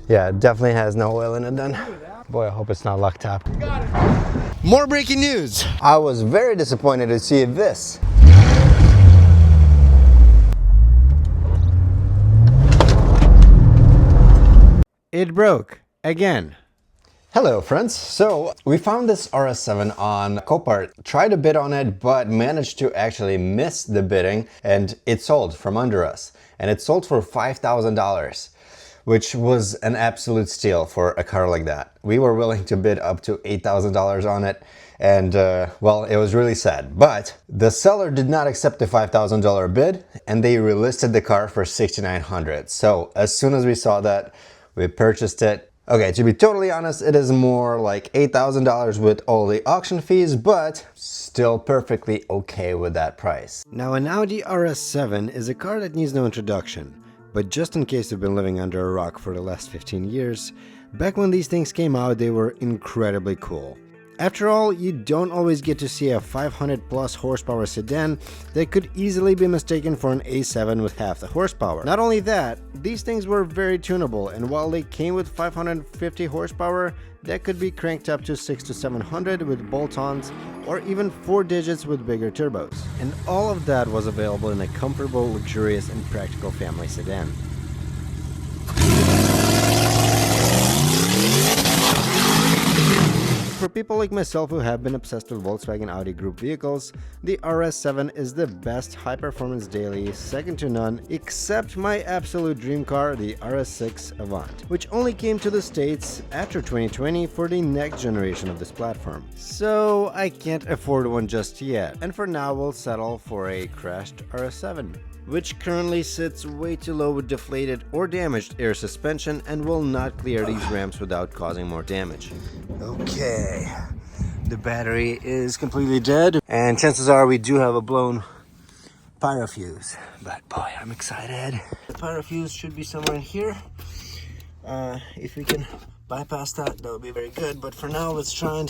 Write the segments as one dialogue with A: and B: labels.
A: Yeah, it definitely has no oil in it then. Boy, I hope it's not lock top. More breaking news! I was very disappointed to see this.
B: It broke again.
A: Hello friends, so we found this RS7 on Copart, tried to bid on it but managed to actually miss the bidding and it sold from under us. And it sold for $5,000, which was an absolute steal for a car like that. We were willing to bid up to $8,000 on it and well, it was really sad. But the seller did not accept the $5,000 bid and they relisted the car for $6,900. So as soon as we saw that, we purchased it. Okay, to be totally honest, it is more like $8,000 with all the auction fees, but still perfectly okay with that price.
B: Now, an Audi RS7 is a car that needs no introduction, but just in case you've been living under a rock for the last 15 years, back when these things came out, they were incredibly cool. After all, you don't always get to see a 500 plus horsepower sedan that could easily be mistaken for an A7 with half the horsepower. Not only that, these things were very tunable, and while they came with 550 horsepower, that could be cranked up to 600 to 700 with bolt-ons, or even 4 digits with bigger turbos. And all of that was available in a comfortable, luxurious, and practical family sedan. For people like myself who have been obsessed with Volkswagen Audi Group vehicles, the RS7 is the best high-performance daily, second to none, except my absolute dream car, the RS6 Avant, which only came to the States after 2020 for the next generation of this platform. So I can't afford one just yet, and for now we'll settle for a crashed RS7, which currently sits way too low with deflated or damaged air suspension and will not clear these ramps without causing more damage. Okay, the battery is completely dead, and chances are we do have a blown pyro fuse, but boy, I'm excited. The pyro fuse should be somewhere in here. If we can bypass that, that would be very good, but for now, let's try and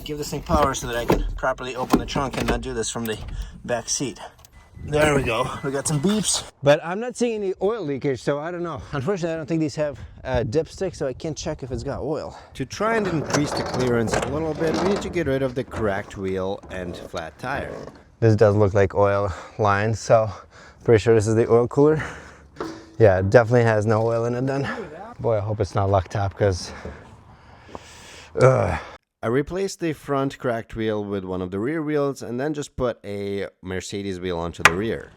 B: give this thing power so that I can properly open the trunk and not do this from the back seat. There we go. We got some beeps.
A: But I'm not seeing any oil leakage, so I don't know. Unfortunately, I don't think these have a dipstick, so I can't check if it's got oil.
B: To try and increase the clearance a little bit, we need to get rid of the cracked wheel and flat tire.
A: This does look like oil lines, so pretty sure this is the oil cooler. Yeah, it definitely has no oil in it then. Boy, I hope it's not lock top, because
B: I replaced the front cracked wheel with one of the rear wheels and then just put a Mercedes wheel onto the rear.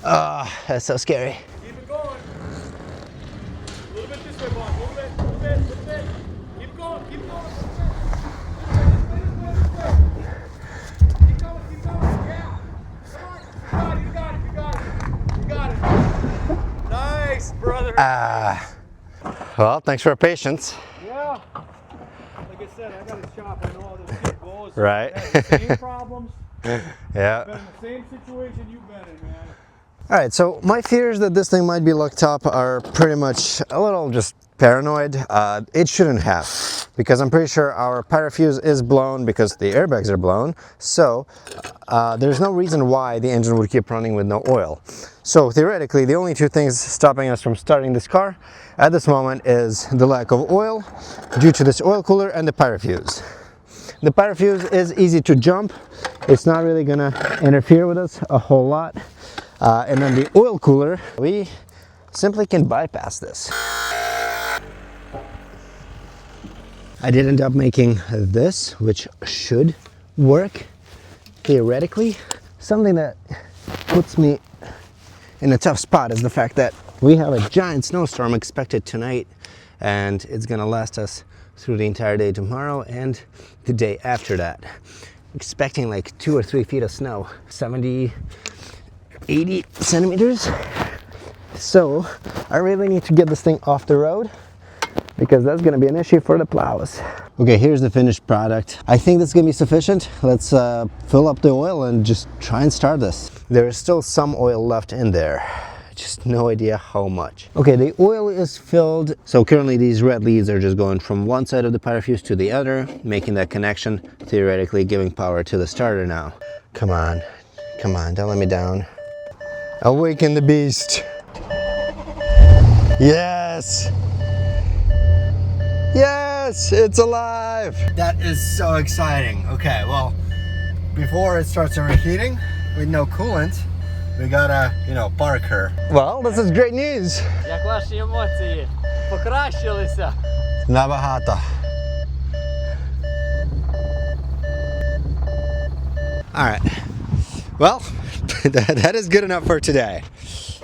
A: That's so scary.
C: Keep it going. A little bit this way, boss. A little bit, a little bit, a little bit. Keep going, keep going. Keep going, keep going. Yeah. Come on. You got it, you got it, you got it. You got it. Nice, brother.
A: Well, thanks for your patience.
C: Yeah. Like I said, I got a shop. I know how this shit goes.
A: Right.
C: I had the same problems.
A: Yeah.
C: Been in the same situation you've been in, man.
A: Alright, so my fears that this thing might be locked up are pretty much a little just paranoid. It shouldn't have, because I'm pretty sure our pyro fuse is blown because the airbags are blown. So there's no reason why the engine would keep running with no oil. So theoretically, the only two things stopping us from starting this car at this moment is the lack of oil due to this oil cooler and the pyro fuse. The pyro fuse is easy to jump. It's not really gonna interfere with us a whole lot. And then the oil cooler, we simply can bypass this. I did end up making this, which should work theoretically. Something that puts me in a tough spot is the fact that we have a giant snowstorm expected tonight, and it's gonna last us through the entire day tomorrow and the day after that. Expecting like 2 or 3 feet of snow, 70, 80 centimeters. So I really need to get this thing off the road, because that's going to be an issue for the plows. Okay, here's the finished product. I think that's going to be sufficient. Let's fill up the oil and just try and start this. There is still some oil left in there. Just no idea how much. Okay, the oil is filled. So currently these red leads are just going from one side of the pyro fuse to the other, making that connection, theoretically giving power to the starter now. Come on, don't let me down. Awaken the beast.
B: Yes! Yes! It's alive! That is so exciting. Okay, well, before it starts overheating, with no coolant, we gotta, park her. Well, this is great news!
D: Як ваші емоції? Покращилися?
B: Набагато. Alright, well, that is good enough for today.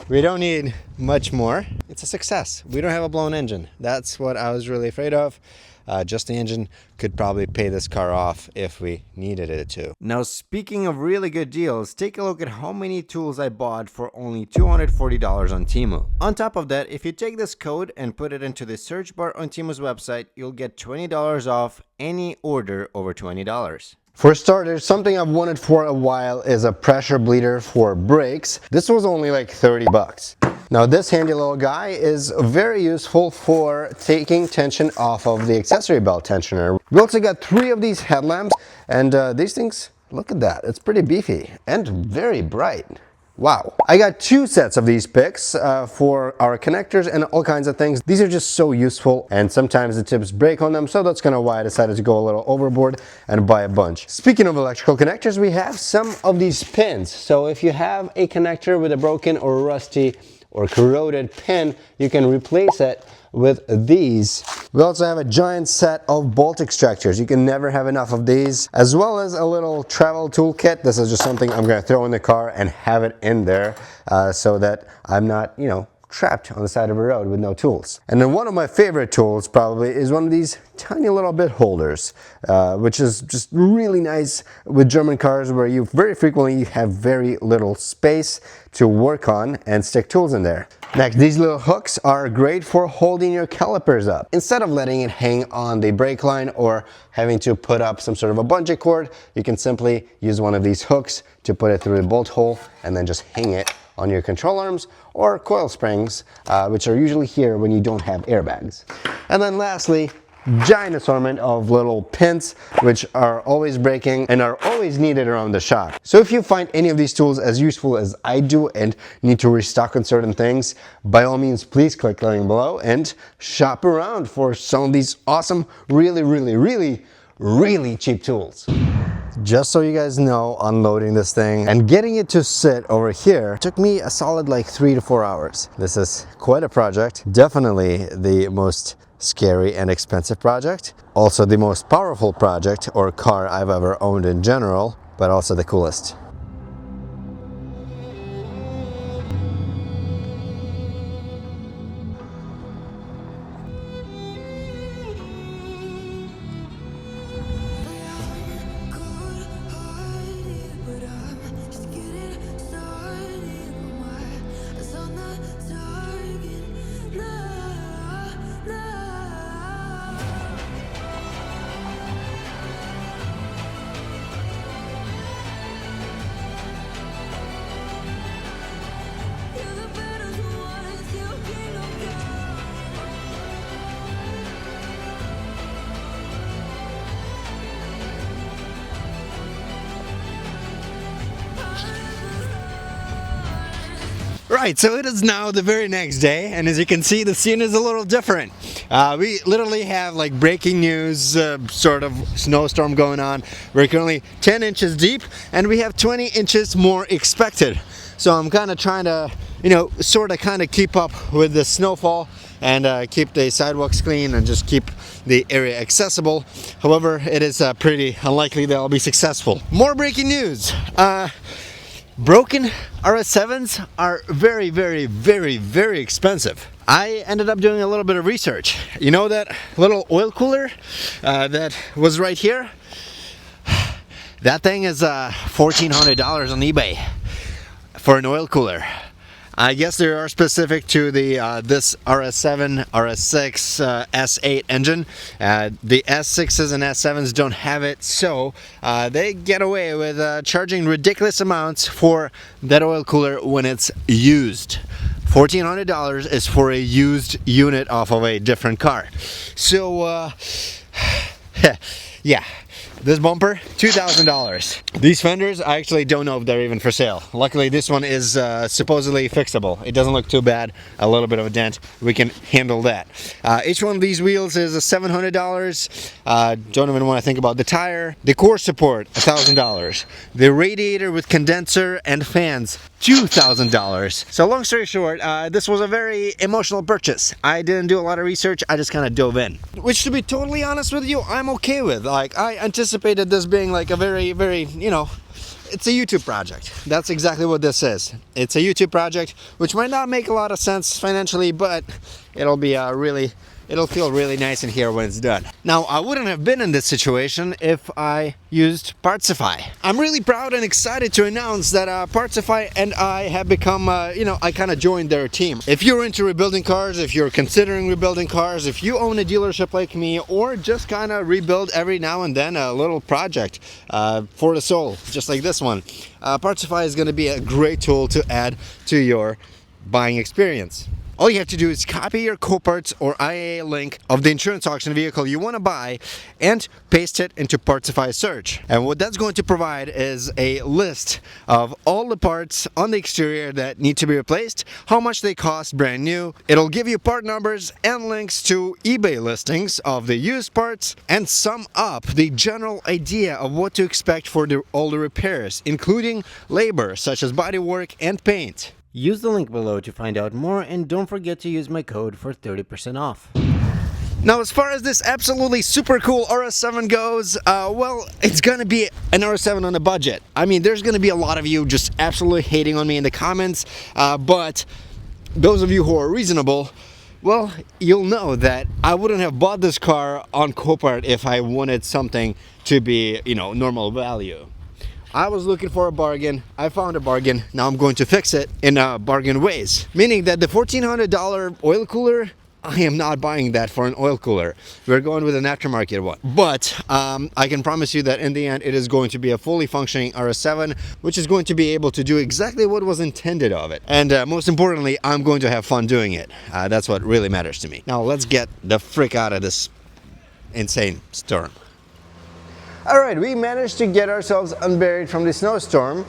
B: We don't need much more. It's a success. We don't have a blown engine. That's what I was really afraid of. Just the engine could probably pay this car off if we needed it to. Now, speaking of really good deals, take a look at how many tools I bought for only $240 on Temu. On top of that, if you take this code and put it into the search bar on Temu's website, you'll get $20 off any order over $20. For starters, something I've wanted for a while is a pressure bleeder for brakes. This was only like 30 bucks. Now this handy little guy is very useful for taking tension off of the accessory belt tensioner. We also got 3 of these headlamps, and these things, look at that, it's pretty beefy and very bright. Wow. I got 2 sets of these picks for our connectors and all kinds of things. These are just so useful, and sometimes the tips break on them, so that's kind of why I decided to go a little overboard and buy a bunch. Speaking of electrical connectors, we have some of these pins. So if you have a connector with a broken or rusty or corroded pin, you can replace it with these. We also have a giant set of bolt extractors. You can never have enough of these, as well as a little travel toolkit. This is just something I'm gonna throw in the car and have it in there so that I'm not, trapped on the side of a road with no tools. And then one of my favorite tools probably is one of these tiny little bit holders, which is just really nice with German cars where you very frequently have very little space to work on and stick tools in there. Next, these little hooks are great for holding your calipers up. Instead of letting it hang on the brake line or having to put up some sort of a bungee cord, you can simply use one of these hooks to put it through the bolt hole and then just hang it on your control arms or coil springs, which are usually here when you don't have airbags. And then lastly, giant assortment of little pins, which are always breaking and are always needed around the shop. So if you find any of these tools as useful as I do and need to restock on certain things, by all means, please click the link below and shop around for some of these awesome, really cheap tools. Just so you guys know, unloading this thing and getting it to sit over here took me a solid like 3 to 4 hours. This is quite a project. Definitely the most scary and expensive project. Also the most powerful project or car I've ever owned in general, but also the coolest. Right, so it is now the very next day, and as you can see, the scene is a little different. We literally have like breaking news, sort of snowstorm going on. We're currently 10 inches deep, and we have 20 inches more expected. So I'm kind of trying to, sort of kind of keep up with the snowfall and keep the sidewalks clean and just keep the area accessible. However, it is pretty unlikely that I'll be successful. More breaking news. Broken RS7s are very expensive. I ended up doing a little bit of research. You know that little oil cooler that was right here? That thing is $1,400 on eBay for an oil cooler. I guess they are specific to the this RS7, RS6, S8 engine. The S6s and S7s don't have it, so they get away with charging ridiculous amounts for that oil cooler when it's used. $1,400 is for a used unit off of a different car. So, yeah. This bumper, $2,000. These fenders, I actually don't know if they're even for sale. Luckily, this one is supposedly fixable. It doesn't look too bad. A little bit of a dent, we can handle that. Each one of these wheels is $700. Don't even want to think about the tire. The core support, $1,000. The radiator with condenser and fans, $2,000. So long story short, this was a very emotional purchase. I didn't do a lot of research, I just kind of dove in. Which, to be totally honest with you, I'm okay with. Like, I anticipated this being like a very, you know, it's a YouTube project. That's exactly what this is. It's a YouTube project, which might not make a lot of sense financially, but it'll be it'll feel really nice in here when it's done. Now, I wouldn't have been in this situation if I used Partsify. I'm really proud and excited to announce that Partsify and I have become, you know, I kind of joined their team. If you're into rebuilding cars, if you're considering rebuilding cars, if you own a dealership like me, or just kind of rebuild every now and then a little project for the soul, just like this one, Partsify is going to be a great tool to add to your buying experience. All you have to do is copy your Coparts or IAA link of the insurance auction vehicle you want to buy and paste it into Partsify search. And what that's going to provide is a list of all the parts on the exterior that need to be replaced, how much they cost brand new. It'll give you part numbers and links to eBay listings of the used parts and sum up the general idea of what to expect for all the repairs, including labor such as bodywork and paint.
E: Use the link below to find out more, and don't forget to use my code for 30% off.
B: Now, as far as this absolutely super cool RS7 goes, well, it's gonna be an RS7 on a budget. I mean, there's gonna be a lot of you just absolutely hating on me in the comments, but those of you who are reasonable, well, you'll know that I wouldn't have bought this car on Copart if I wanted something to be, you know, normal value. I was looking for a bargain, I found a bargain, now I'm going to fix it in bargain ways. Meaning that the $1,400 oil cooler, I am not buying that for an oil cooler. We're going with an aftermarket one. But I can promise you that in the end it is going to be a fully functioning RS7, which is going to be able to do exactly what was intended of it. And most importantly, I'm going to have fun doing it. That's what really matters to me. Now let's get the frick out of this insane storm.
A: Alright, we managed to get ourselves unburied from the snowstorm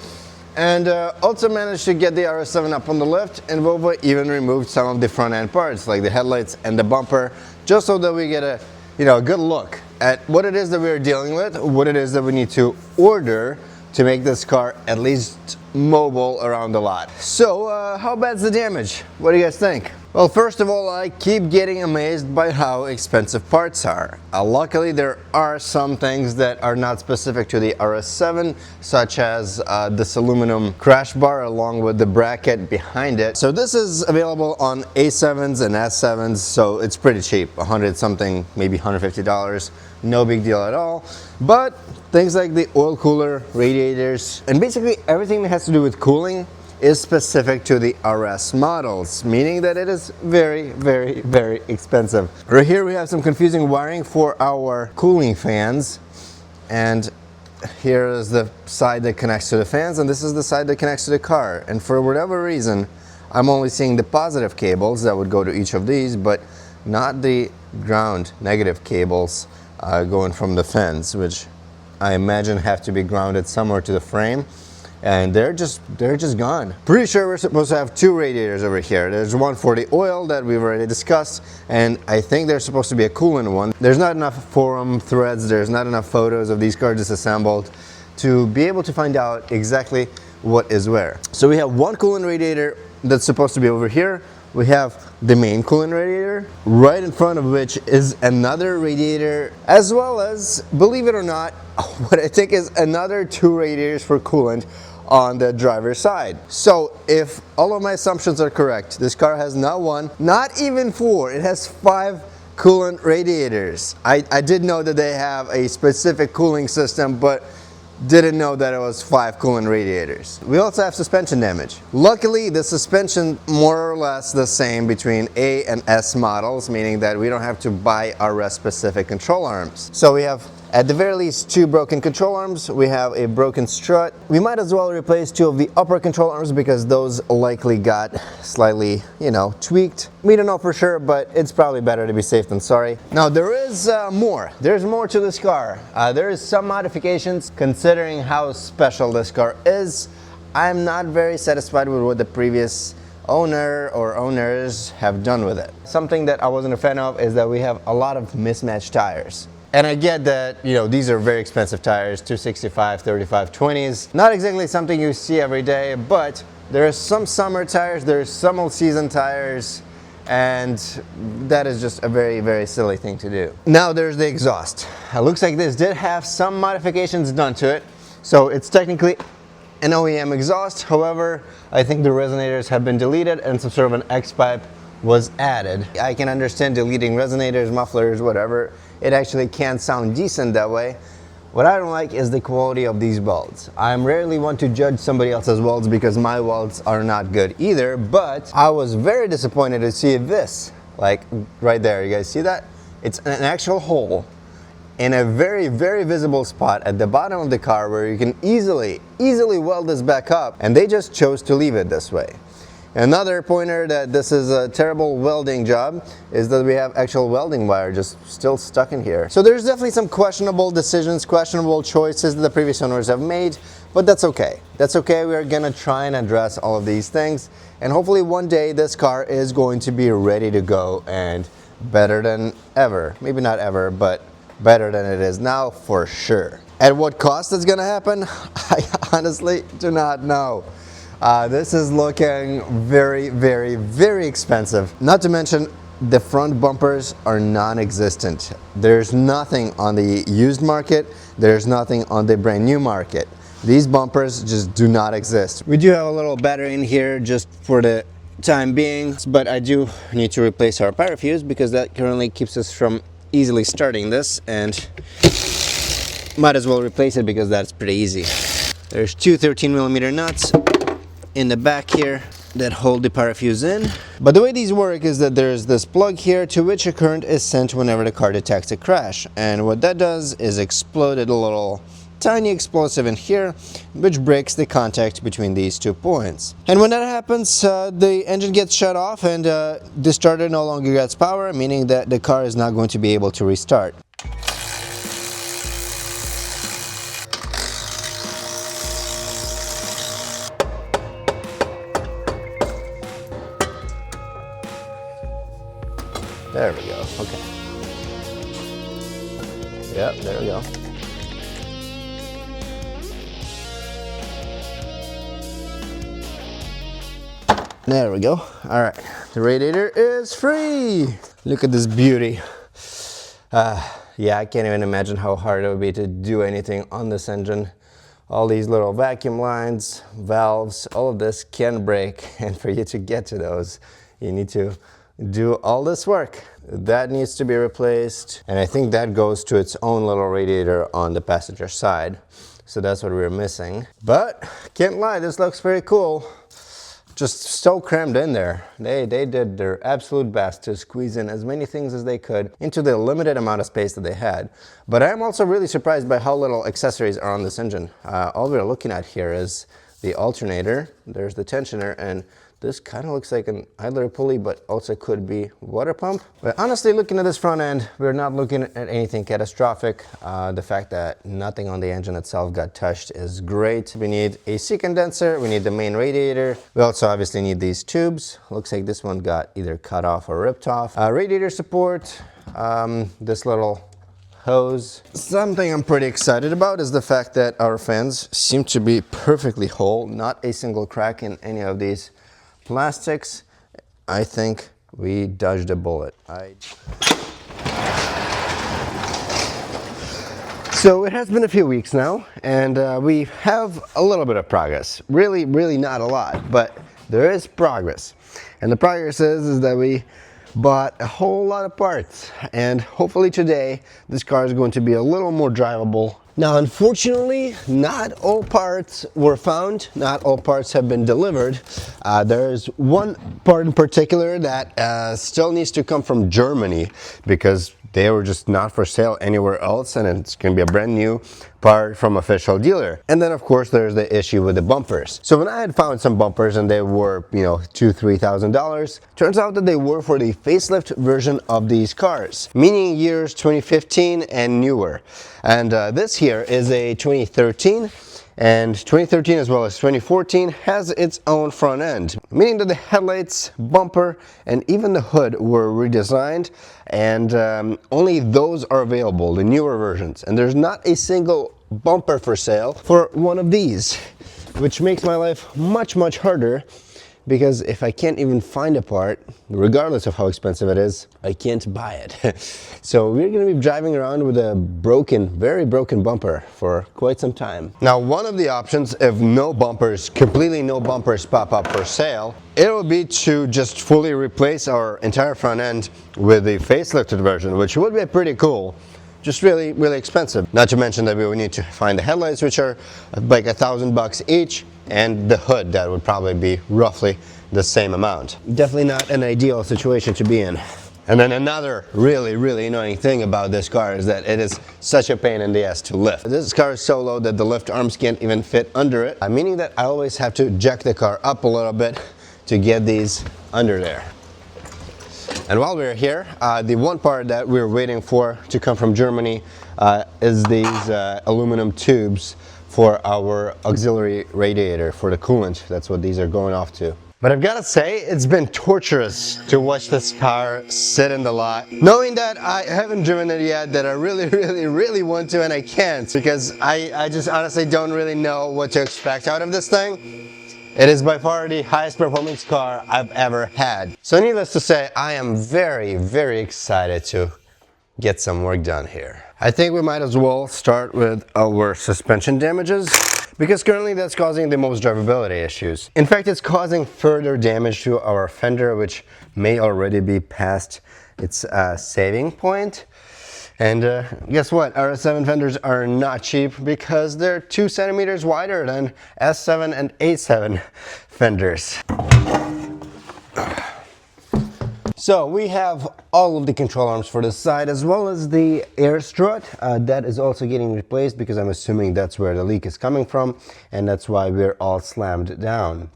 A: and also managed to get the RS7 up on the lift, and Volvo even removed some of the front end parts like the headlights and the bumper, just so that we get a good look at what it is that we're dealing with, what it is that we need to order to make this car at least mobile around the lot. So how bad's the damage? What do you guys think? Well, first of all, I keep getting amazed by how expensive parts are. Luckily, there are some things that are not specific to the RS7, such as this aluminum crash bar along with the bracket behind it. So this is available on A7s and S7s, so it's pretty cheap, 100 something, maybe $150. No big deal at all. But things like the oil cooler, radiators, and basically everything that has to do with cooling is specific to the RS models, meaning that it is very, very, very expensive. Right here we have some confusing wiring for our cooling fans, and here is the side that connects to the fans, and this is the side that connects to the car. And for whatever reason, I'm only seeing the positive cables that would go to each of these, but not the ground negative cables going from the fans, which I imagine have to be grounded somewhere to the frame. And they're just gone. Pretty sure we're supposed to have two radiators over here. There's one for the oil that we've already discussed, and I think there's supposed to be a coolant one. There's not enough forum threads, there's not enough photos of these cars disassembled to be able to find out exactly what is where. So we have one coolant radiator that's supposed to be over here. We have the main coolant radiator, right in front of which is another radiator, as well as, believe it or not, what I think is another two radiators for coolant on the driver's side. So if all of my assumptions are correct, this car has not one, not even four, it has 5 coolant radiators. I did know that they have a specific cooling system, but didn't know that it was 5 coolant radiators. We also have suspension damage. Luckily, the suspension more or less the same between A and S models, meaning that we don't have to buy RS specific control arms. So we have At the very least, 2 broken control arms. We have a broken strut. We might as well replace 2 of the upper control arms because those likely got slightly, you know, tweaked. We don't know for sure, but it's probably better to be safe than sorry. Now there is more. There's more to this car. There is some modifications considering how special this car is. I'm not very satisfied with what the previous owner or owners have done with it. Something that I wasn't a fan of is that we have a lot of mismatched tires. And I get that, you know, these are very expensive tires, 265, 35, 20s. Not exactly something you see every day, but there are some summer tires, there's some all season tires, and that is just a very, very silly thing to do. Now there's the exhaust. It looks like this did have some modifications done to it. So it's technically an OEM exhaust. However, I think the resonators have been deleted and some sort of an X-pipe was added. I can understand deleting resonators, mufflers, whatever. It actually can sound decent that way. What I don't like is the quality of these welds. I'm rarely one to judge somebody else's welds because my welds are not good either, but I was very disappointed to see this, like right there. You guys see that? It's an actual hole in a very, very visible spot at the bottom of the car where you can easily weld this back up, and they just chose to leave it this way. Another pointer that this is a terrible welding job is that we have actual welding wire just still stuck in here. So there's definitely some questionable decisions, questionable choices that the previous owners have made, but that's okay. That's okay. We're gonna try and address all of these things, and hopefully one day this car is going to be ready to go and better than ever. Maybe not ever, but better than it is now for sure. At what cost it's gonna happen? I honestly do not know. This is looking very, very, very expensive. Not to mention the front bumpers are non-existent. There's nothing on the used market. There's nothing on the brand new market. These bumpers just do not exist. We do have a little battery in here just for the time being, but I do need to replace our power fuse because that currently keeps us from easily starting this, and might as well replace it because that's pretty easy. There's 2 13mm nuts in the back here that hold the power fuse in. But the way these work is that there's this plug here to which a current is sent whenever the car detects a crash, and what that does is explode a little tiny explosive in here, which breaks the contact between these 2 points. And when that happens, the engine gets shut off and the starter no longer gets power, meaning that the car is not going to be able to restart. There we go. Okay. Yep, there we go. There we go. All right, the radiator is free. Look at this beauty. Yeah, I can't even imagine how hard it would be to do anything on this engine. All these little vacuum lines, valves, all of this can break, and for you to get to those, you need to do all this work. That needs to be replaced, and I think that goes to its own little radiator on the passenger side. So that's what we're missing. But can't lie, this looks very cool. Just so crammed in there. They did their absolute best to squeeze in as many things as they could into the limited amount of space that they had. But I'm also really surprised by how little accessories are on this engine. All we're looking at here is the alternator, there's the tensioner, and this kind of looks like an idler pulley, but also could be water pump. But honestly, looking at this front end, we're not looking at anything catastrophic. The fact that nothing on the engine itself got touched is great. We need a AC condenser, we need the main radiator. We also obviously need these tubes. Looks like this one got either cut off or ripped off. Radiator support, this little hose. Something I'm pretty excited about is the fact that our fans seem to be perfectly whole, not a single crack in any of these plastics. I think we dodged a bullet. So it has been a few weeks now, and we have a little bit of progress. Really not a lot, but there is progress. And the progress is that we bought a whole lot of parts, and hopefully today this car is going to be a little more drivable. Now, unfortunately, not all parts were found, not all parts have been delivered. There's one part in particular that still needs to come from Germany because
B: they were just not for sale anywhere else, and it's gonna be a brand new part from official dealer. And then of course there's the issue with the bumpers. So when I had found some bumpers and they were, you know, $2,000-3,000, turns out that they were for the facelift version of these cars, meaning years 2015 and newer. And this here is a 2013, and 2013 as well as 2014 has its own front end, meaning that the headlights, bumper, and even the hood were redesigned, and only those are available, the newer versions. And there's not a single bumper for sale for one of these, which makes my life much harder, because if I can't even find a part, regardless of how expensive it is, I can't buy it. So we're gonna be driving around with a broken, very broken bumper for quite some time. Now, one of the options, if no bumpers, completely no bumpers pop up for sale, it would be to just fully replace our entire front end with the facelifted version, which would be pretty cool. Just really expensive. Not to mention that we would need to find the headlights, which are like $1,000 each, and the hood, that would probably be roughly the same amount. Definitely not an ideal situation to be in. And then another really annoying thing about this car is that it is such a pain in the ass to lift. This car is so low that the lift arms can't even fit under it, meaning that I always have to jack the car up a little bit to get these under there. And while we're here, the one part that we're waiting for to come from Germany is these aluminum tubes for our auxiliary radiator for the coolant. That's what these are going off to. But I've got to say, it's been torturous to watch this car sit in the lot, knowing that I haven't driven it yet, that I really want to, and I can't, because I just honestly don't really know what to expect out of this thing. It is by far the highest performance car I've ever had. So needless to say, I am very excited to get some work done here. I think we might as well start with our suspension damages, because currently that's causing the most drivability issues. In fact, it's causing further damage to our fender, which may already be past its saving point. And guess what? RS7 fenders are not cheap, because they're 2 centimeters wider than S7 and A7 fenders. So we have all of the control arms for this side, as well as the air strut. That is also getting replaced, because I'm assuming that's where the leak is coming from, and that's why we're all slammed down,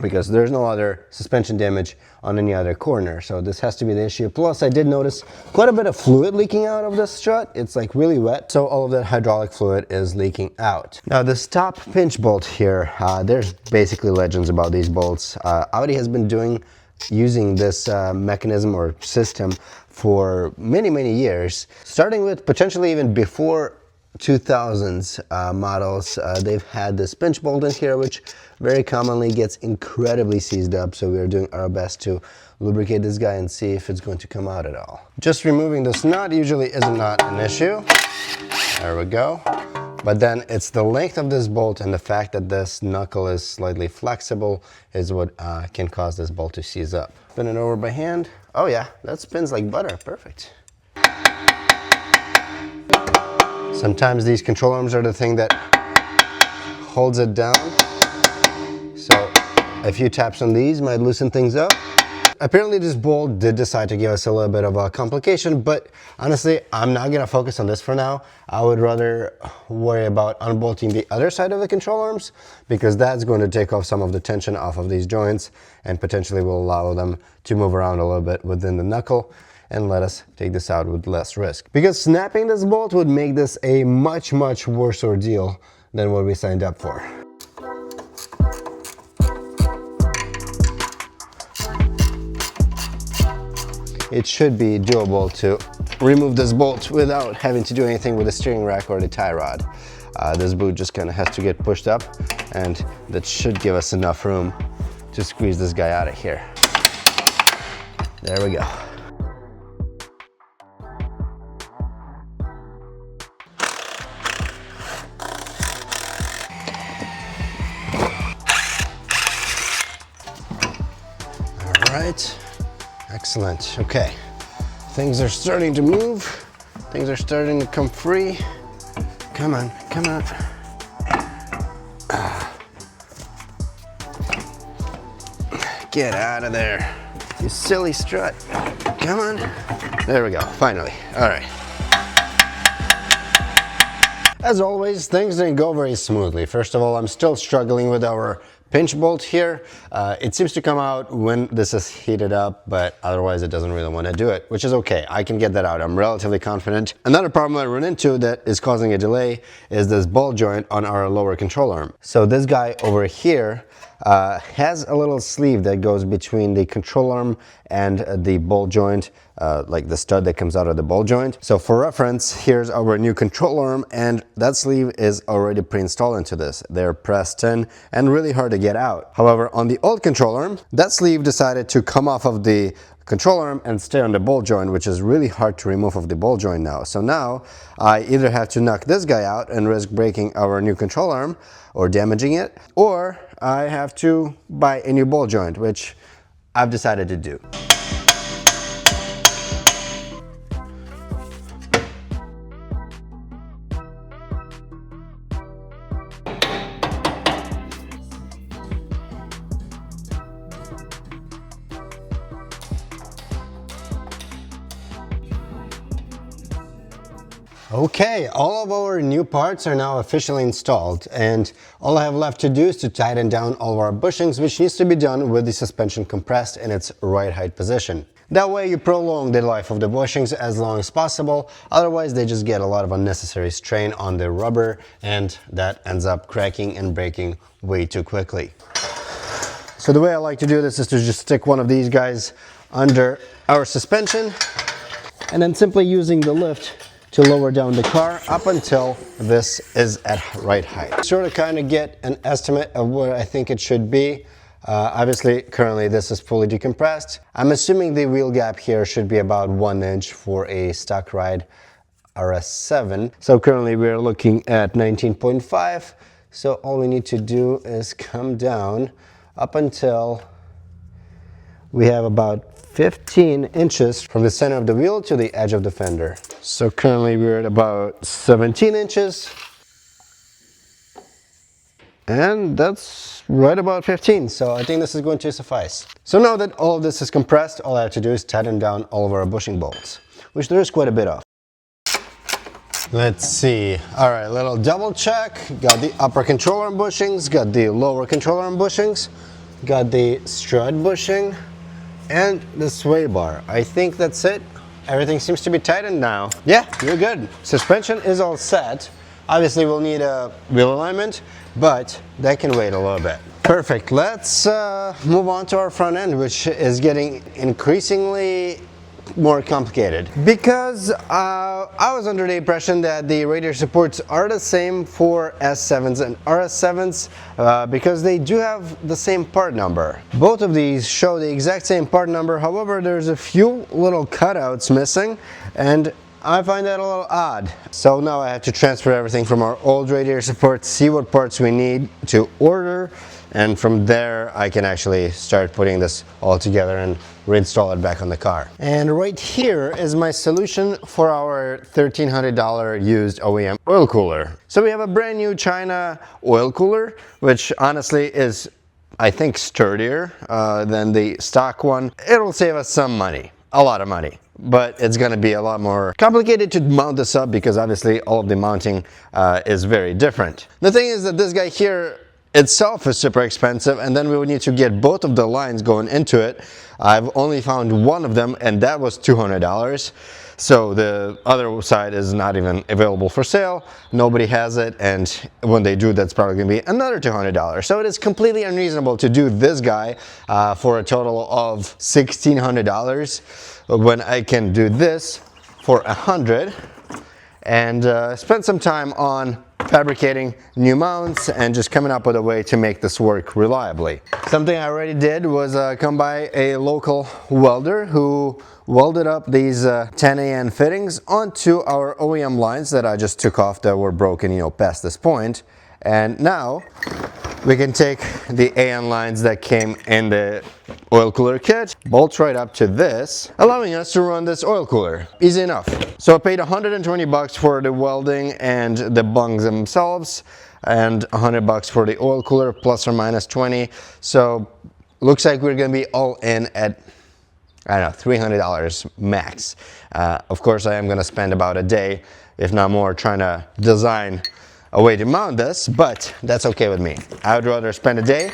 B: because there's no other suspension damage on any other corner. So this has to be the issue. Plus, I did notice quite a bit of fluid leaking out of this strut. It's like really wet, so all of that hydraulic fluid is leaking out. Now this top pinch bolt here, there's basically legends about these bolts. Audi has been using this mechanism or system for many years, starting with potentially even before 2000s models. They've had this pinch bolt in here, which very commonly gets incredibly seized up, so we're doing our best to lubricate this guy and see if it's going to come out at all. Just removing this nut usually is not an issue. There we go. But then it's the length of this bolt and the fact that this knuckle is slightly flexible is what can cause this bolt to seize up. Spin it over by hand. Oh yeah, that spins like butter. Perfect. Sometimes these control arms are the thing that holds it down. So a few taps on these might loosen things up. Apparently this bolt did decide to give us a little bit of a complication, but honestly, I'm not gonna focus on this for now. I would rather worry about unbolting the other side of the control arms, because that's going to take off some of the tension off of these joints and potentially will allow them to move around a little bit within the knuckle and let us take this out with less risk. Because snapping this bolt would make this a much worse ordeal than what we signed up for. It should be doable to remove this bolt without having to do anything with the steering rack or the tie rod. This boot just kind of has to get pushed up, and that should give us enough room to squeeze this guy out of here. There we go. All right. Excellent. Okay, things are starting to move. Things are starting to come free. Come on, come on. Get out of there, you silly strut.
A: Come on. There we go, finally. All right. As always, things didn't go very smoothly. First of all, I'm still struggling with our pinch bolt here. It seems to come out when this is heated up, but otherwise it doesn't really want to do it, which is okay. I can get that out. I'm relatively confident. Another problem I run into that is causing a delay is this ball joint on our lower control arm. So this guy over here has a little sleeve that goes between the control arm and the ball joint, like the stud that comes out of the ball joint. So for reference, here's our new control arm, and that sleeve is already pre-installed into this. They're pressed in and really hard to get out. However, on the old control arm, that sleeve decided to come off of the control arm and stay on the ball joint, which is really hard to remove of the ball joint now. So now I either have to knock this guy out and risk breaking our new control arm or damaging it, or I have to buy a new ball joint, which I've decided to do. Okay, all of our new parts are now officially installed, and all I have left to do is to tighten down all of our bushings, which needs to be done with the suspension compressed in its right height position. That way you prolong the life of the bushings as long as possible, otherwise they just get a lot of unnecessary strain on the rubber, and that ends up cracking and breaking way too quickly. So the way I like to do this is to just stick one of these guys under our suspension, and then simply using the lift to lower down the car up until this is at right height. Sort of kind of get an estimate of what I think it should be. Obviously, currently this is fully decompressed. I'm assuming the wheel gap here should be about 1 inch for a stock ride RS7. So currently we're looking at 19.5. So all we need to do is come down up until we have about 15 inches from the center of the wheel to the edge of the fender. So currently we're at about 17 inches. And that's right about 15, so I think this is going to suffice. So now that all of this is compressed, all I have to do is tighten down all of our bushing bolts, which there is quite a bit of. Let's see. All right, little double check. Got the upper control arm bushings, got the lower control arm bushings, got the strut bushing, and the sway bar. I think that's it. Everything seems to be tightened now. Yeah, you're good. Suspension is all set. Obviously we'll need a wheel alignment, but that can wait a little bit. Perfect. Let's move on to our front end, which is getting increasingly more complicated, because I was under the impression that the radiator supports are the same for S7s and RS7s because they do have the same part number. Both of these show the exact same part number, however there's a few little cutouts missing, and I find that a little odd. So now I have to transfer everything from our old radiator support, see what parts we need to order, and from there I can actually start putting this all together and reinstall it back on the car. And right here is my solution for our $1,300 used OEM oil cooler. So we have a brand new China oil cooler, which honestly is, I think, sturdier than the stock one. It'll save us some money, a lot of money. But it's going to be a lot more complicated to mount this up because obviously all of the mounting is very different. The thing is that this guy here itself is super expensive, and then we would need to get both of the lines going into it. I've only found one of them, and that was $200. So the other side is not even available for sale. Nobody has it, and when they do, that's probably going to be another $200. So it is completely unreasonable to do this guy for a total of $1,600 when I can do this for $100 and spend some time on fabricating new mounts and just coming up with a way to make this work reliably. Something I already did was come by a local welder who welded up these 10AN fittings onto our OEM lines that I just took off that were broken, you know, past this point. And now we can take the AN lines that came in the oil cooler kit, bolt right up to this, allowing us to run this oil cooler. Easy enough. So I paid 120 bucks for the welding and the bungs themselves, and 100 bucks for the oil cooler, plus or minus 20. So looks like we're gonna be all in at
B: I don't know, $300 max. Of course, I am gonna spend about a day, if not more, trying to design a way to mount this, but that's okay with me. I would rather spend a day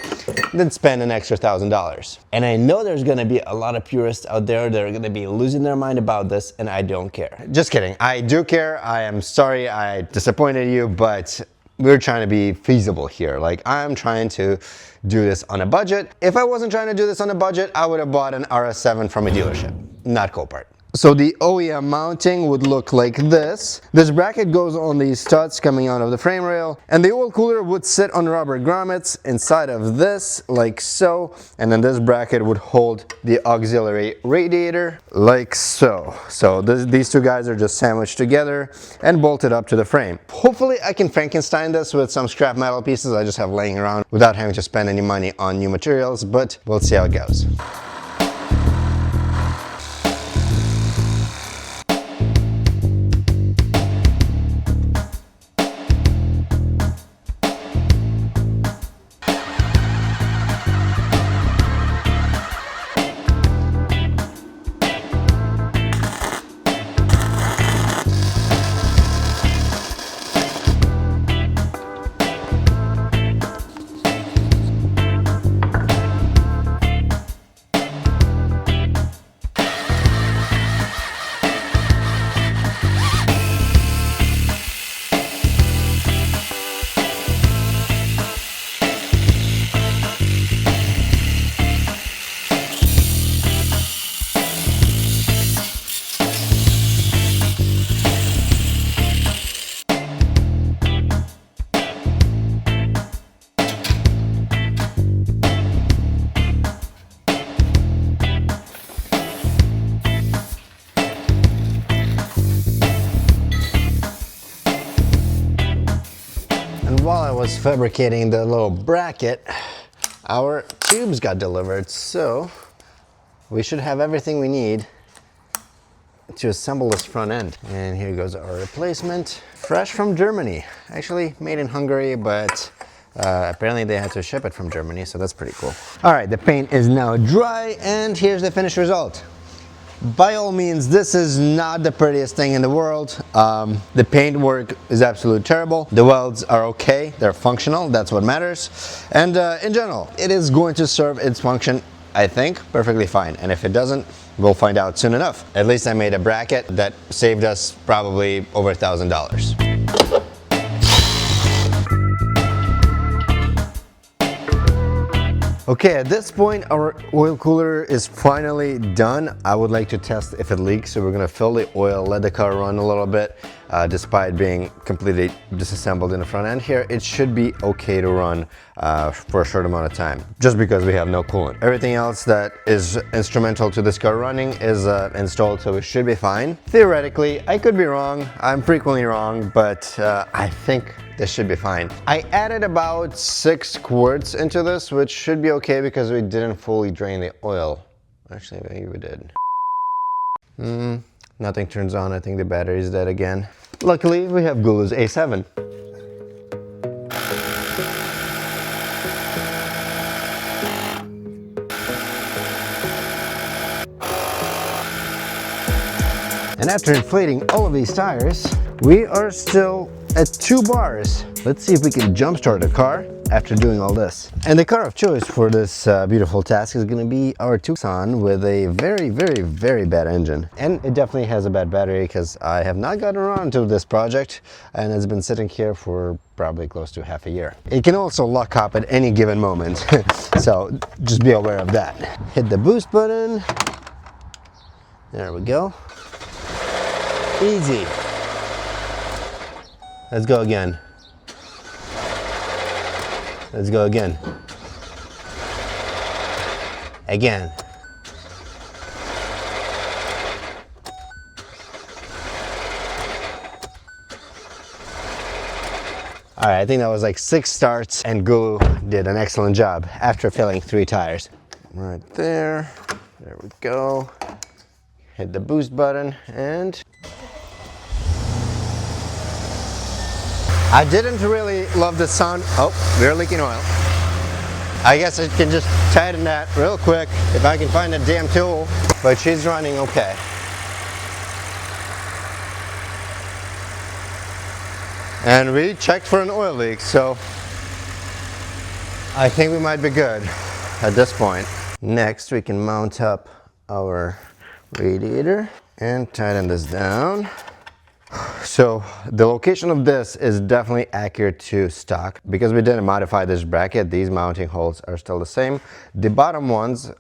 B: than spend an extra $1,000. And I know there's gonna be a lot of purists out there that are gonna be losing their mind about this, and I don't care. Just kidding, I do care. I am sorry I disappointed you, but we're trying to be feasible here. Like, I'm trying to do this on a budget. If I wasn't trying to do this on a budget, I would have bought an RS7 from a dealership, not Copart. So the OEM mounting would look like this. This bracket goes on these studs coming out of the frame rail, and the oil cooler would sit on rubber grommets inside of this, like so, and then this bracket would hold the auxiliary radiator, like so. So these two guys are just sandwiched together and bolted up to the frame. Hopefully I can Frankenstein this with some scrap metal pieces I just have laying around without having to spend any money on new materials, but we'll see how it goes. While I was fabricating the little bracket, our tubes got delivered, so we should have everything we need to assemble this front end. And here goes our replacement, fresh from Germany. Actually made in Hungary, but apparently they had to ship it from Germany, so that's pretty cool. All right, the paint is now dry, and here's the finished result. By all means, this is not the prettiest thing in the world. The paint work is absolutely terrible. The welds are okay, they're functional, that's what matters. And in general, it is going to serve its function, I think, perfectly fine. And if it doesn't, we'll find out soon enough. At least I made a bracket that saved us probably over $1,000. Okay, at this point our oil cooler is finally done. I would like to test if it leaks, so we're gonna fill the oil, let the car run a little bit. Despite being completely disassembled in the front end here, it should be okay to run for a short amount of time, just because we have no coolant. Everything else that is instrumental to this car running is installed, so it should be fine. Theoretically, I could be wrong. I'm frequently wrong, but I think this should be fine. I added about 6 quarts into this, which should be okay because we didn't fully drain the oil. Actually, maybe we did. Nothing turns on. I think the battery is dead again. Luckily, we have GOOLOO's A7. And after inflating all of these tires, we are still at 2 bars. Let's see if we can jumpstart the car after doing all this. And the car of choice for this beautiful task is going to be our Tucson with a very bad engine. And it definitely has a bad battery because I have not gotten around to this project and it's been sitting here for probably close to half a year. It can also lock up at any given moment, so just be aware of that. Hit the boost button. There we go. Easy. Let's go again. Let's go again. Again. All right, I think that was like 6 starts, and GOOLOO did an excellent job after filling 3 tires. Right there. There we go. Hit the boost button and I didn't really love the sound. Oh, we're leaking oil. I guess I can just tighten that real quick if I can find a damn tool.
A: but she's running okay. And we checked for an oil leak, so I think we might be good at this point. Next, we can mount up our radiator and tighten this down. So the location of this is definitely accurate to stock. Because we didn't modify this bracket, these mounting holes are still the same. The bottom ones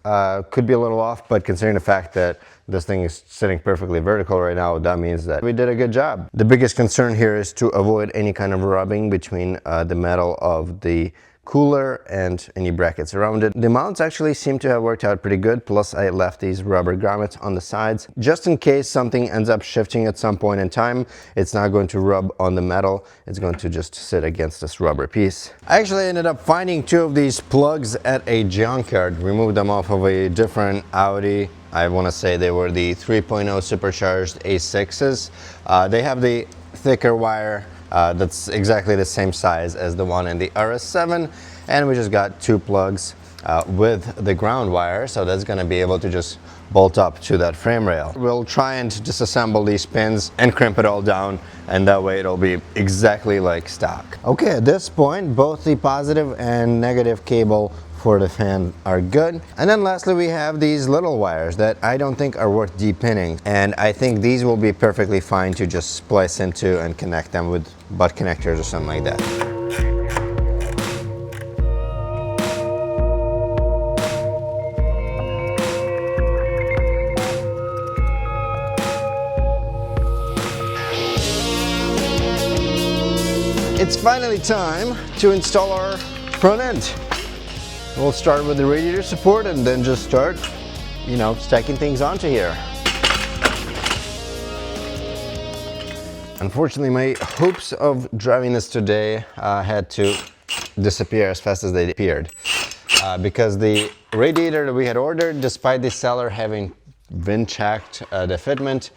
A: could be a little off, but considering the fact that this thing is sitting perfectly vertical right now, that means that we did a good job. The biggest concern here is to avoid any kind of rubbing between the metal of the cooler and any brackets around it. The mounts actually seem to have worked out pretty good, plus I left these rubber grommets on the sides just in case something ends up shifting at some point in time. It's not going to rub on the metal, it's going to just sit against this rubber piece. I actually ended up finding two of these plugs at a junkyard, removed them off of a different Audi. I want to say they were the 3.0 supercharged A6s. They have the thicker wire that's exactly the same size as the one in the RS7, and we just got two plugs with the ground wire, so that's going to be able to just bolt up to that frame rail. We'll try and disassemble these pins and crimp it all down, and that way it'll be exactly like stock. Okay, at this point both the positive and negative cable for the fan are good. And then lastly, we have these little wires that I don't think are worth depinning, and I think these will be perfectly fine to just splice into and connect them with butt connectors or something like that. It's finally time to install our front end. We'll start with the radiator support and then just start, you know, stacking things onto here. Unfortunately, my hopes of driving this today had to disappear as fast as they appeared. Because the radiator that we had ordered, despite the seller having VIN checked the fitment,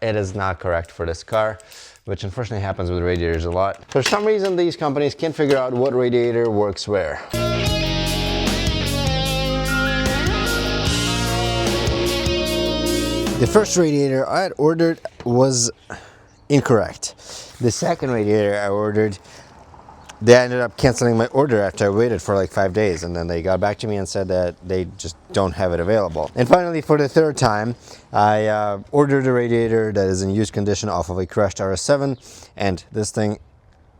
A: it is not correct for this car, which unfortunately happens with radiators a lot. For some reason, these companies can't figure out what radiator works where. The first radiator I had ordered was incorrect. The second radiator I ordered, they ended up canceling my order after I waited for like 5 days, and then they got back to me and said that they just don't have it available. And finally, for the third time, I ordered a radiator that is in used condition off of a crushed RS7, and this thing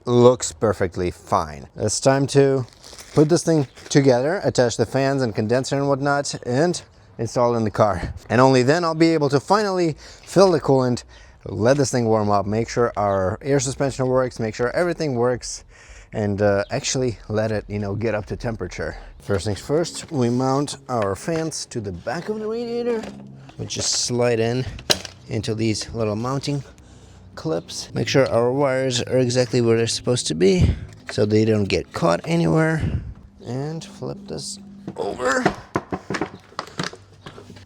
A: looks perfectly fine. It's time to put this thing together, attach the fans and condenser and whatnot, and install it in the car. And only then I'll be able to finally fill the coolant, let this thing warm up, make sure our air suspension works, make sure everything works, and actually let it, you know, get up to temperature. First things first, we mount our fans to the back of the radiator. We just slide into these little mounting clips. Make sure our wires are exactly where they're supposed to be so they don't get caught anywhere. And flip this over.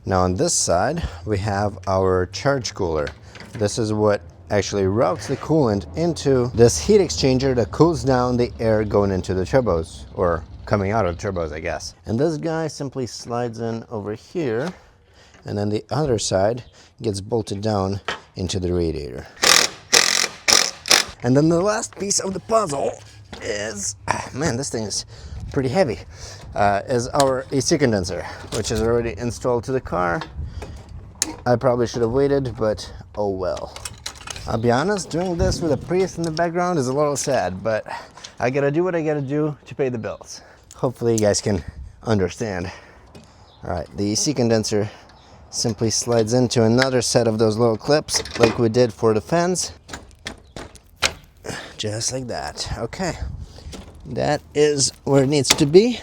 A: Now on this side, we have our charge cooler. This is what actually routes the coolant into this heat exchanger that cools down the air going into the turbos, or coming out of the turbos, I guess. And this guy simply slides in over here, and then the other side gets bolted down into the radiator. And then the last piece of the puzzle is, man, this thing is pretty heavy, is our AC condenser, which is already installed to the car. I probably should have waited, but oh well. I'll be honest, doing this with a Prius in the background is a little sad, but I gotta do what I gotta do to pay the bills. Hopefully you guys can understand. All right, the AC condenser simply slides into another set of those little clips like we did for the fans. Just like that. Okay, that is where it needs to be.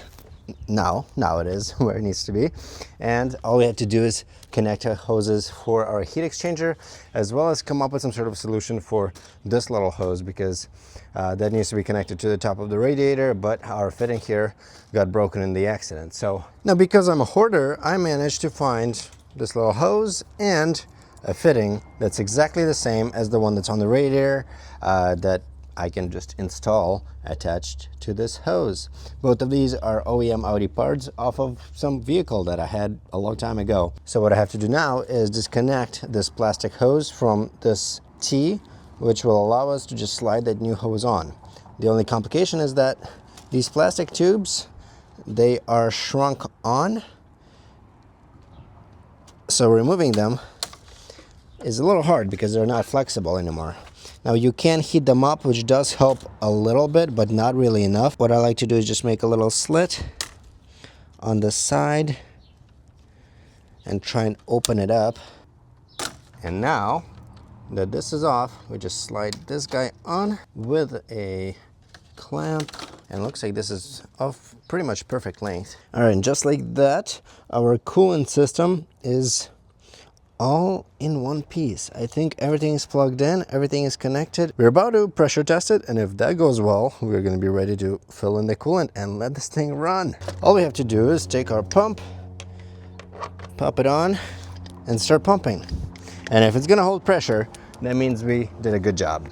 A: Now it is where it needs to be. And all we have to do is connect our hoses for our heat exchanger, as well as come up with some sort of solution for this little hose, because that needs to be connected to the top of the radiator, but our fitting here got broken in the accident. So now, because I'm a hoarder, I managed to find this little hose and a fitting that's exactly the same as the one that's on the radiator, that
B: I can just install attached to this hose. Both of these are OEM Audi parts off of some vehicle that I had a long time ago. So what I have to do now is disconnect this plastic hose from this T, which will allow us to just slide that new hose on. The only complication is that these plastic tubes, they are shrunk on, so removing them is a little hard because they're not flexible anymore. Now you can heat them up, which does help a little bit, but not really enough. What I like to do is just make a little slit on the side and try and open it up. And now that this is off, we just slide this guy on with a clamp, and looks like this is of pretty much perfect length. All right, and just like that, our coolant system is all in one piece. I think everything is plugged in, everything is connected. We're about to pressure test it, and if that goes well, we're going to be ready to fill in the coolant and let this thing run. All we have to do is take our pump, pop it on, and start pumping. And if it's going to hold pressure, that means we did a good job.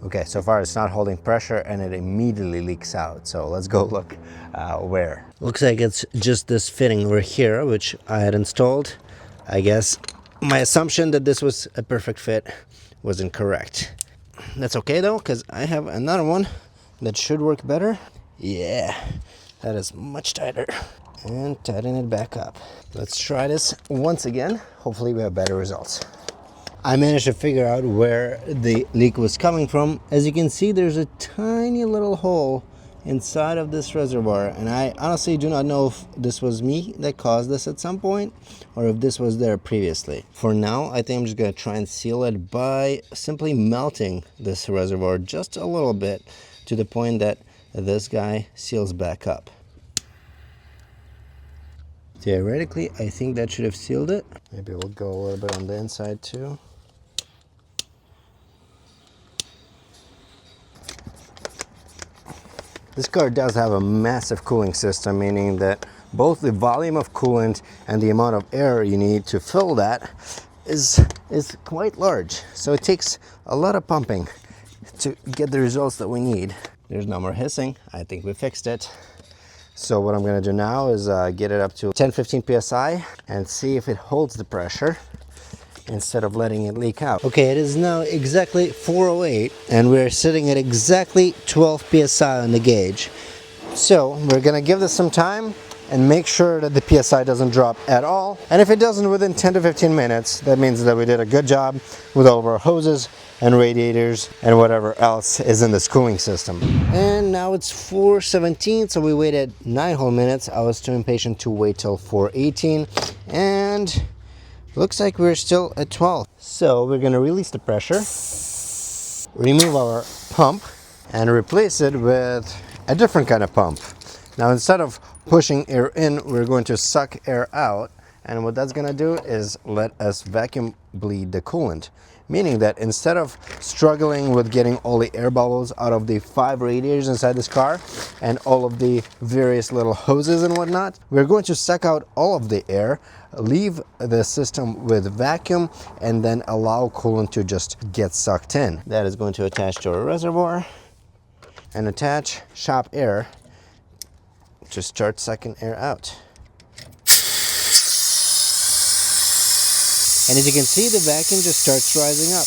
B: Okay, so far it's not holding pressure and it immediately leaks out. So let's go look where. Looks like it's just this fitting over here, which I had installed. I guess my assumption that this was a perfect fit was incorrect. That's okay though, because I have another one that should work better. Yeah, that is much tighter. And tighten it back up. Let's try this once again. Hopefully we have better results. I managed to figure out where the leak was coming from. As you can see, there's a tiny little hole inside of this reservoir, and I honestly do not know if this was me that caused this at some point or if this was there previously. For now, I think I'm just going to try and seal it by simply melting this reservoir just a little bit to the point that this guy seals back up. Theoretically, I think that should have sealed it. Maybe we'll go a little bit on the inside too. This car does have a massive cooling system, meaning that both the volume of coolant and the amount of air you need to fill that is quite large. So it takes a lot of pumping to get the results that we need. There's no more hissing. I think we fixed it. So what I'm going to do now is get it up to 10-15 psi and see if it holds the pressure instead of letting it leak out. Okay, it is now exactly 408 and we're sitting at exactly 12 psi on the gauge. So we're gonna give this some time and make sure that the psi doesn't drop at all. And if it doesn't within 10 to 15 minutes, that means that we did a good job with all of our hoses and radiators and whatever else is in this cooling system. And now it's 4:17, so we waited 9 whole minutes. I was too impatient to wait till 4:18, and looks like we're still at 12. So we're gonna release the pressure, remove our pump, and replace it with a different kind of pump. Now instead of pushing air in, we're going to suck air out, and what that's gonna do is let us vacuum bleed the coolant. Meaning that instead of struggling with getting all the air bubbles out of the 5 radiators inside this car and all of the various little hoses and whatnot, we're going to suck out all of the air, leave the system with vacuum, and then allow coolant to just get sucked in. That is going to attach to our reservoir and attach shop air to start sucking air out. And as you can see, the vacuum just starts rising up.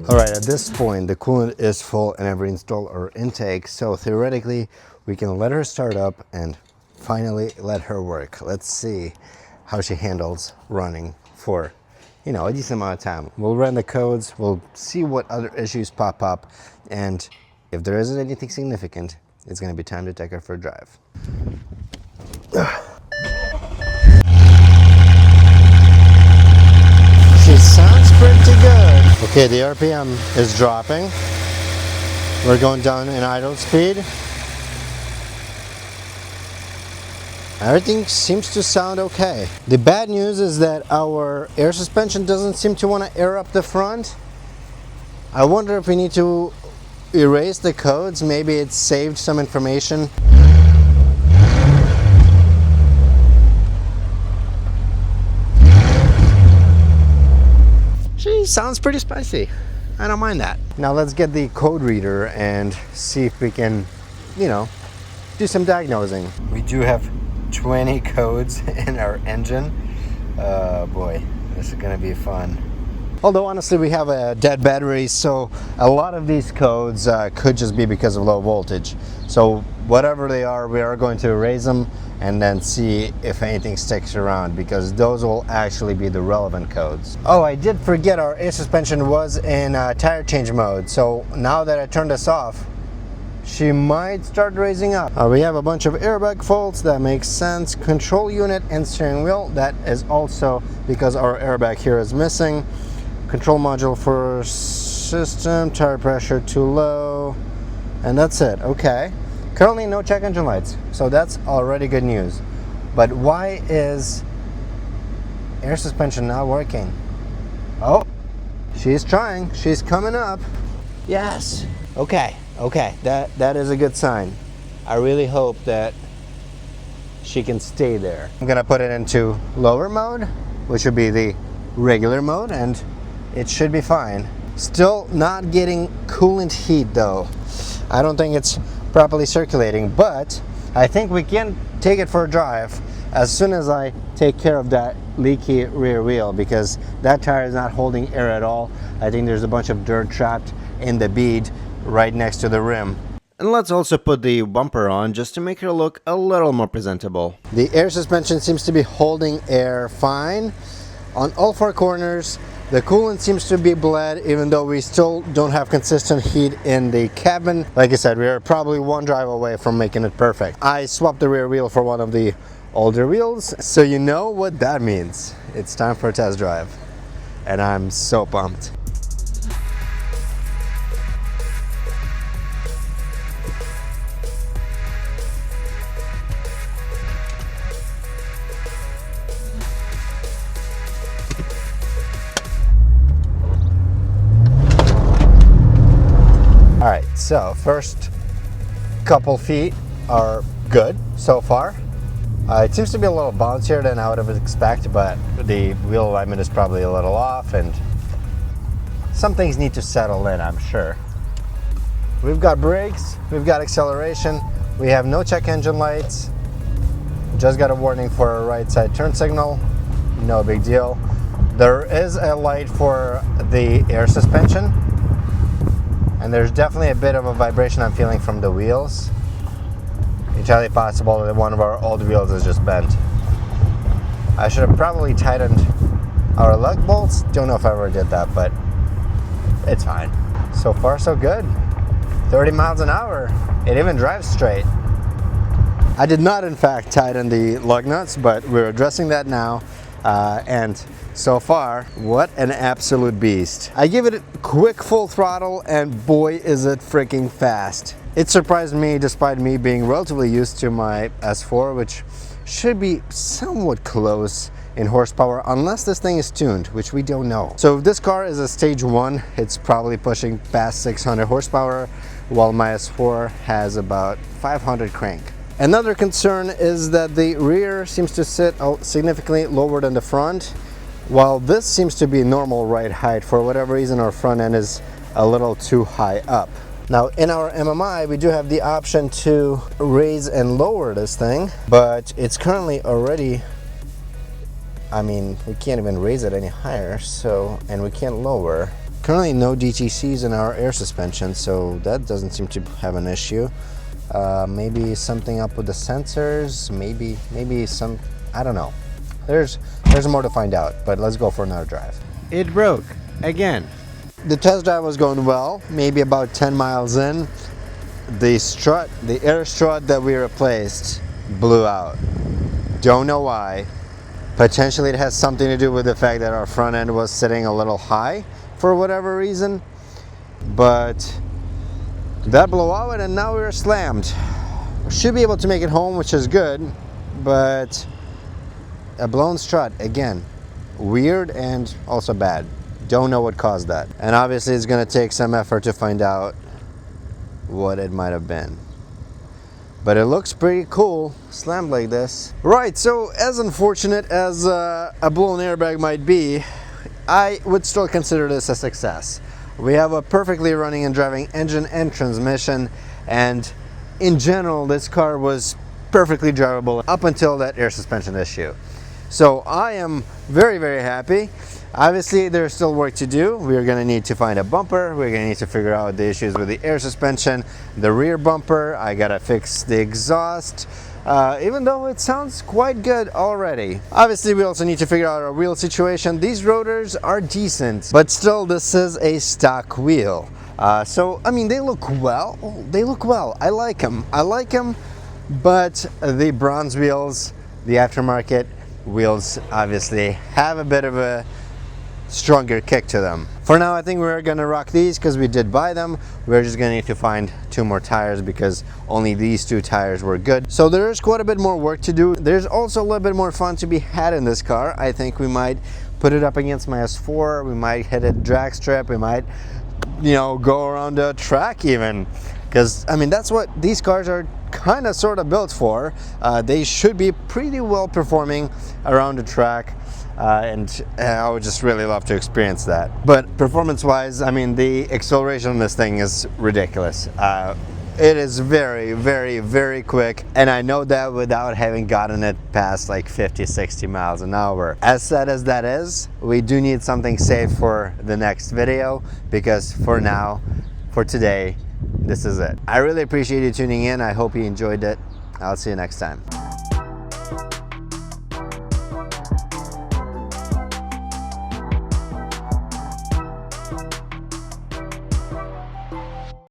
B: Alright, at this point the coolant is full and I've reinstalled our intake, so theoretically we can let her start up and finally let her work. Let's see how she handles running for, you know, a decent amount of time. We'll run the codes, we'll see what other issues pop up, and if there isn't anything significant, it's going to be time to take her for a drive. She sounds pretty good. Okay, the RPM is dropping. We're going down in idle speed. Everything seems to sound okay. The bad news is that our air suspension doesn't seem to want to air up the front. I wonder if we need to erase the codes. Maybe it saved some information. She sounds pretty spicy. I don't mind that. Now let's get the code reader and see if we can, you know, do some diagnosing. We do have 20 codes in our engine. Boy, this is gonna be fun. Although honestly we have a dead battery, so a lot of these codes could just be because of low voltage. So whatever they are, we are going to erase them and then see if anything sticks around, because those will actually be the relevant codes. Oh, I did forget our air suspension was in tire change mode. So now that I turned this off, she might start raising up. We have a bunch of airbag faults. That makes sense. Control unit and steering wheel. That is also because our airbag here is missing. Control module for system. Tire pressure too low. And that's it. Okay. Currently no check engine lights. So that's already good news. But why is air suspension not working? Oh, she's trying. She's coming up. Yes. Okay. Okay, that is a good sign. I really hope that she can stay there. I'm gonna put it into lower mode, which would be the regular mode, and it should be fine. Still not getting coolant heat though. I don't think it's properly circulating, but I think we can take it for a drive as soon as I take care of that leaky rear wheel, because that tire is not holding air at all. I think there's a bunch of dirt trapped in the bead right next to the rim.
E: And let's also put the bumper on just to make her look a little more presentable.
B: The air suspension seems to be holding air fine on all four corners. The coolant seems to be bled, even though we still don't have consistent heat in the cabin. Like I said, we are probably one drive away from making it perfect. I swapped the rear wheel for one of the older wheels, so you know what that means. It's time for a test drive, and I'm so pumped. All right, so first couple feet are good so far. It seems to be a little bouncier than I would have expected, but the wheel alignment is probably a little off, and some things need to settle in, I'm sure. We've got brakes, we've got acceleration, we have no check engine lights, just got a warning for a right side turn signal, no big deal. There is a light for the air suspension, and there's definitely a bit of a vibration I'm feeling from the wheels. Entirely possible that one of our old wheels is just bent. I should have probably tightened our lug bolts. Don't know if I ever did that, but it's fine. So far so good. 30 miles an hour. It even drives straight. I did not in fact tighten the lug nuts, but we're addressing that now. And so far, what an absolute beast. I give it a quick full throttle, and boy is it freaking fast. It surprised me, despite me being relatively used to my S4, which should be somewhat close in horsepower, unless this thing is tuned, which we don't know. So if this car is a stage 1, it's probably pushing past 600 horsepower, while my S4 has about 500 crank. Another concern is that the rear seems to sit significantly lower than the front. While this seems to be normal ride height, for whatever reason our front end is a little too high up. Now in our MMI we do have the option to raise and lower this thing, but it's currently already, I mean, we can't even raise it any higher, so, and we can't lower. Currently no DTCs in our air suspension, so that doesn't seem to have an issue. Maybe something up with the sensors, maybe some, I don't know. There's more to find out, but let's go for another drive.
E: It broke again.
B: The test drive was going well, maybe about 10 miles in. The strut, the air strut that we replaced blew out. Don't know why. Potentially it has something to do with the fact that our front end was sitting a little high for whatever reason, but that blew out and now we're slammed. Should be able to make it home, which is good, but a blown strut, again, weird and also bad. Don't know what caused that. And obviously it's gonna take some effort to find out what it might have been. But it looks pretty cool, slammed like this. Right, so as unfortunate as a blown airbag might be, I would still consider this a success. We have a perfectly running and driving engine and transmission, and in general, this car was perfectly drivable up until that air suspension issue. So I am very, very happy. Obviously, there's still work to do. We're gonna need to find a bumper. We're gonna need to figure out the issues with the air suspension, the rear bumper. I gotta fix the exhaust, even though it sounds quite good already. Obviously, we also need to figure out our wheel situation. These rotors are decent, but still, this is a stock wheel. So, I mean, they look well. They look well. I like them. I like them, but the bronze wheels, the aftermarket wheels, obviously have a bit of a stronger kick to them. For now, I think we're gonna rock these because we did buy them. We're just gonna need to find 2 more tires because only these 2 tires were good. So there's quite a bit more work to do. There's also a little bit more fun to be had in this car. I think we might put it up against my S4. We might hit a drag strip. We might, you know, go around the track even. Because, I mean, that's what these cars are kind of sort of built for. They should be pretty well performing around the track. And I would just really love to experience that. But performance-wise, I mean, the acceleration on this thing is ridiculous. It is very, very, very quick, and I know that without having gotten it past like 50, 60 miles an hour. As sad as that is, we do need something safe for the next video, because for now, for today, this is it. I really appreciate you tuning in. I hope you enjoyed it. I'll see you next time.